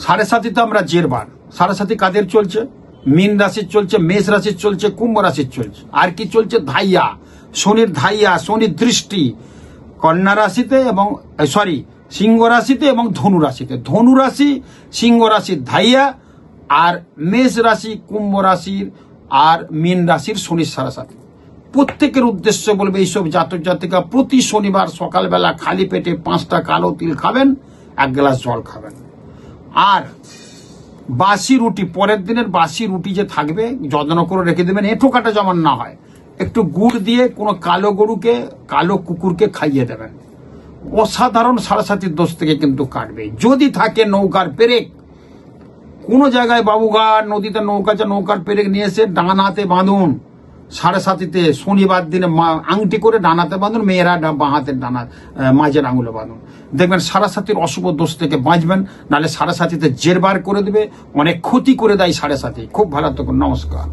সাড়ে সাতিতে আমরা জেরবার। সাড়ে সাতি কাদের চলছে? মীন রাশির চলছে, মেষ রাশির চলছে, কুম্ভ রাশির চলছে। আর কি চলছে? ধাইয়া, শনির ধাইয়া, শনির দৃষ্টি কন্যা রাশিতে এবং সিংহ রাশিতে এবং ধনু রাশিতে। ধনু রাশি, সিংহ রাশির ধাইয়া, আর মেষ রাশি, কুম্ভ রাশির আর মীন রাশির শনির সাড়ে সাতি। প্রত্যেকের উদ্দেশ্য বলবে, এইসব জাতক জাতিকা প্রতি শনিবার সকালবেলা খালি পেটে 5টা কালো তিল খাবেন, 1 গ্লাস জল খাবেন। আর বাসি রুটি, পরের দিনের বাসি রুটি যে থাকবে যত্ন করে রেখে দেবেন, এঁঠো কাটা যেমন না হয়। একটু গুড় দিয়ে কোনো কালো গরুকে, কালো কুকুরকে খাইয়ে দেবেন। অসাধারণ সাড়ে সাতির দোষ থেকে কিন্তু কাটবে। যদি থাকে নৌকার পেরেক, কোনো জায়গায় বাবুঘাট নদীতে নৌকা আছে, নৌকার পেরেক নিয়ে এসে ডান হাতে বাঁধুন। সাড়ে সাতিতে শনিবার দিনে আংটি করে ডান হাতে বাঁধুন, মেয়েরা বাঁ হাতের মাঝের আঙুলে বাঁধুন। দেখবেন সাড়ে সাতির অশুভ দোষ থেকে বাঁচবেন। নাহলে সাড়ে সাতিতে জেরবার করে দেবে, অনেক ক্ষতি করে দেয় সাড়ে সাতি। খুব ভালো থাকুন, নমস্কার।